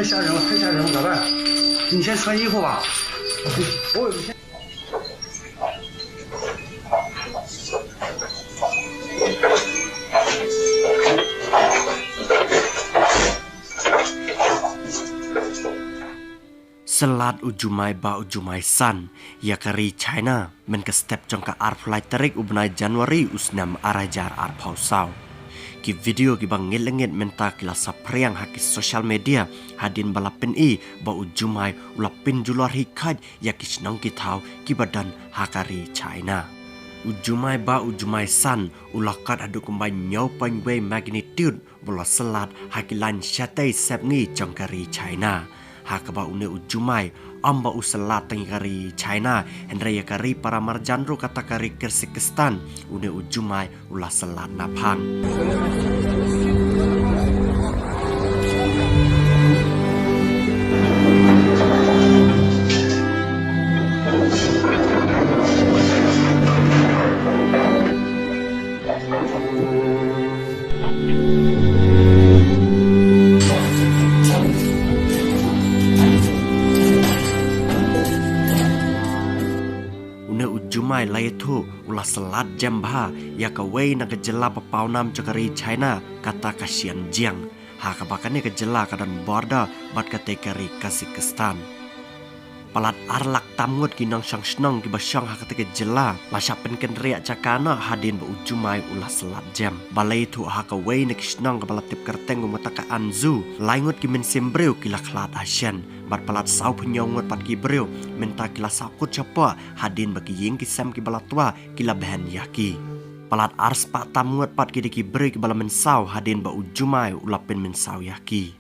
太吓人了，太吓人了，咋办？你先穿衣服吧。我有先。Selat ujumai ba ujumai san ya kari China men ke step jongka arf lai terik ubnai Januari usnam arajar arpau sau ki video ki bang ngelengit menta kila sapriang haki social media hadin balapin ba ujumai ulapin julor hikaj ya kisnong ki thau ki badan hakari China ujumai ba ujumai san ulakat adu kumbai nyau pangway magnitude bola selat hakilan syatai sepngi jongkari China hakaba une ujumai amba usalat tengikari China hendraya kari para marjanru kata kari Kyrgyzstan une ujumai ulah selat napang Jumai layatu ulah selat jambha ya kawai na kejela papau nam cakari China kata kasian jiang ha kabakane kejela kadan border bat katekari Kyrgyzstan palat arlak tamngut kinang sang snong ki basyang ha kate kejela masapen kenriak cakana hadin ba ujumai ulah selat jam balai tu ha kawai na kisnong kepala tip kerteng umutaka anzu laingut ki men sembreu kila khlat asian bat palat sau penyongot pat ki breu menta kila sakut capa hadin bagi ying ki sam ki balatwa kila bahan yaki palat ars pak tamngut pat ki diki breu ki bala mensau hadin ba ujumai ulapin mensau yaki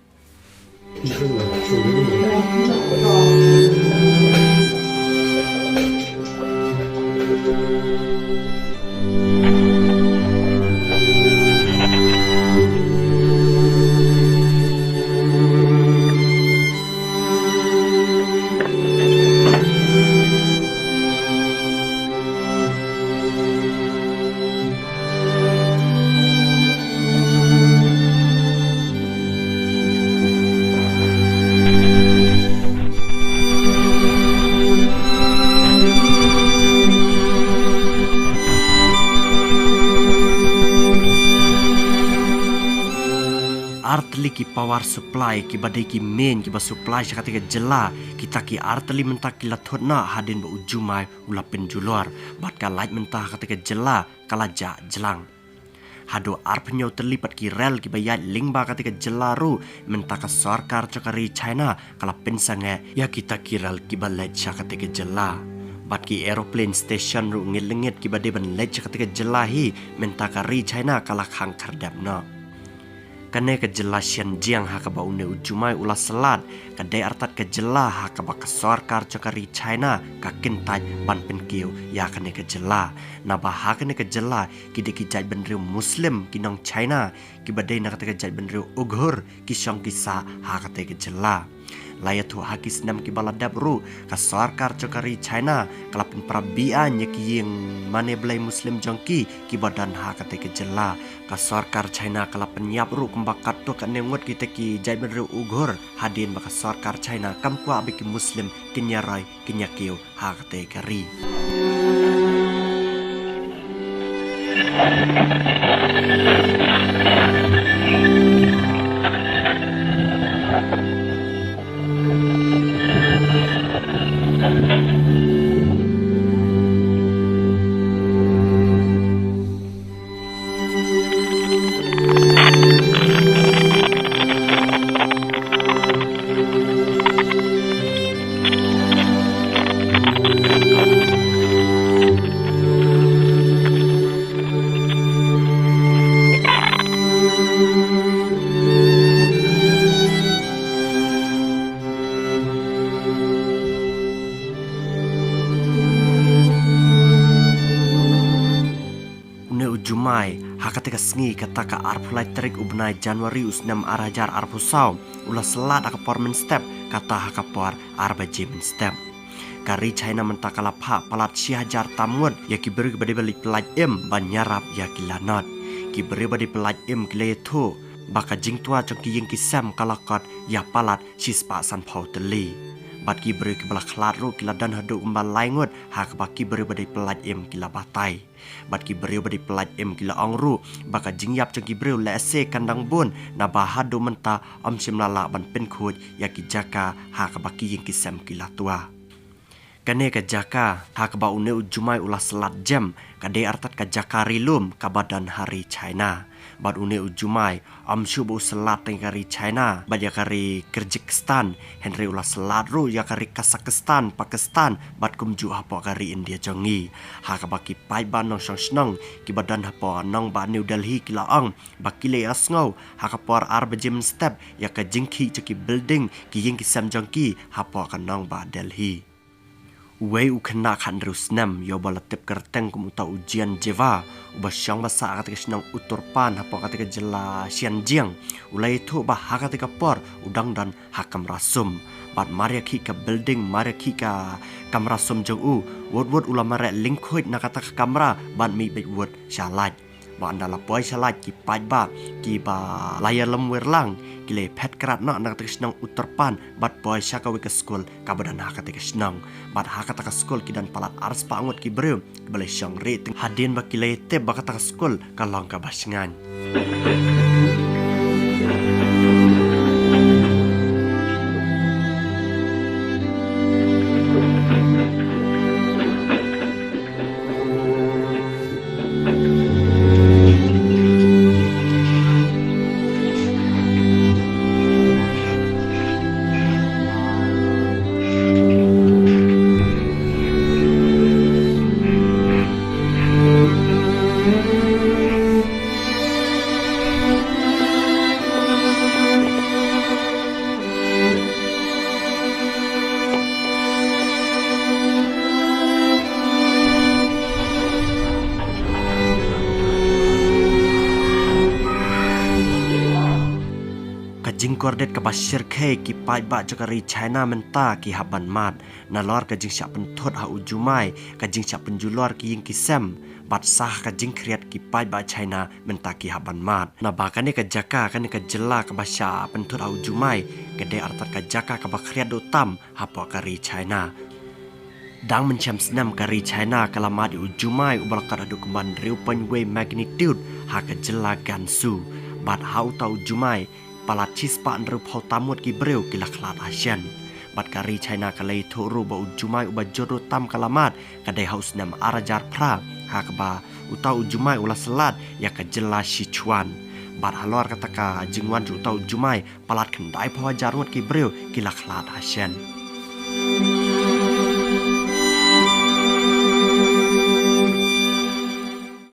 artli ki power supply ki badai ki main ki ba supply syakati ke jela kita ki artli mentah ki lathotna hadin ba ujumai ulapin julor bat ka light mentah kata ke jela kala ja jelang hado arpnyo terlipat ki rel ki bayat lingba kata ke jela ru mentah ka sarkar cakari China kala pensange ya kita ki rel ki balet syakati ke jela bat ki aeroplane station ru ngilengit ki badai ban let syakati ke jela hi mentah kari China kala khang kardapna kane kejelasan jiang hakaba une ujumai ulah selat kadai artat kejela hakaba kesorkar cakari China kakin taj ban penkiu ya kane kejela naba hakane kejela kide kijai benriu muslim kinong China kibadai nak kata kejai benriu Uighur kisong kisa hakate kejela layatu hakis nam ki baladab ru ka sarkar cakari China kalapin prabian ki yang mane belai muslim jongki ki badan ha kate kejela ka sarkar China kalapin yap ru kumbakat to ka nengot kita ki jai benru Uighur hadin baka sarkar China kamkwa abiki muslim kinyarai kinyakiu ha kate kari Jumai hakate kasngi kata ka arpulai terik ubnai Januari usnam arajar arpusau ulah selat akapormen step kata hakapor arba jemen step kari China mentakala pa palat sihajar tamut ya kiberi badi balik pelaj em ban nyarap ya kilanot kiberi badi pelaj em kiletu baka jing tua jong ki ying ki sam kalakot ya palat shispa san phau teli bat ki beri ki bala khlat ru ki ladan hadu umbal laingot ha ka baki beri badai pelat em ki la batai bat ki beri badai pelat em ki la angru baka jing yap jong ki beri la se kandang bun na ba hadu menta am sim lala ban pen khut ya ki jaka ha ka baki ying ki sam ki la tua kane ka jaka ha ka ba une ujumai ulah selat jam kade artat ka jaka rilum ka badan hari China bad une ujumai am shubu selat tengari China bad yakari Kyrgyzstan Henry ulah selat ru yakari Kazakhstan Pakistan bad kumju hapo kari India jongi ha ka baki pai ban nong shong snong ki badan hapo nong ba New Delhi ki laang baki le asngau ha ka por arbejim step yaka jingki chaki building ki ying ki sam jongki hapo ka nong ba Delhi Wei ukena kan rusnam yo balatip kerteng kumuta ujian jeva uba syang basa katika senang uturpan hapo katika jela Xinjiang ulai itu bah katika por udang dan hakam rasum bat maria ki ka building maria ki ka kamrasum jong u word ulama re lingkuit na kata kamera ban mi big word shalat ba andala poi shalat ki pai ba ki ba layar lem werlang ki le pet kerat na katika senang uturpan bat poi syaka we ke school ka badan katika senang bat hakata ka skol kidan palat ars pangot ki breu bale syang re hadin bakile te bakata ka skol kalong ka basingan jing kordet ka basir khe ki pai ba jokari China menta ki haban mat na lor ka jing sya pentot ha ujumai ka jing sya penjulor ki ying ki sem bat sah ka jing kriat ki pai ba China menta ki haban mat na ba kane ka jaka kane ka jela ka basya pentot ha ujumai kede artat ka jaka ka bakriat do tam hapo kari China dang mencam senam kari China kalamat ujumai ubalakat adu keman 0.1 magnitude ha ka jela gansu bat hau tau ujumai palat cispa andru phau tamut ki breu ki lakhlat Asian bat kari China kalai thuru ba ujumai uba jodo tam kalamat kadai haus nam arajar pra hakba utau ujumai ulah selat ya ka jela Sichuan bat halor kataka jingwan utau ujumai palat kendai phau jarut ki breu ki lakhlat Asian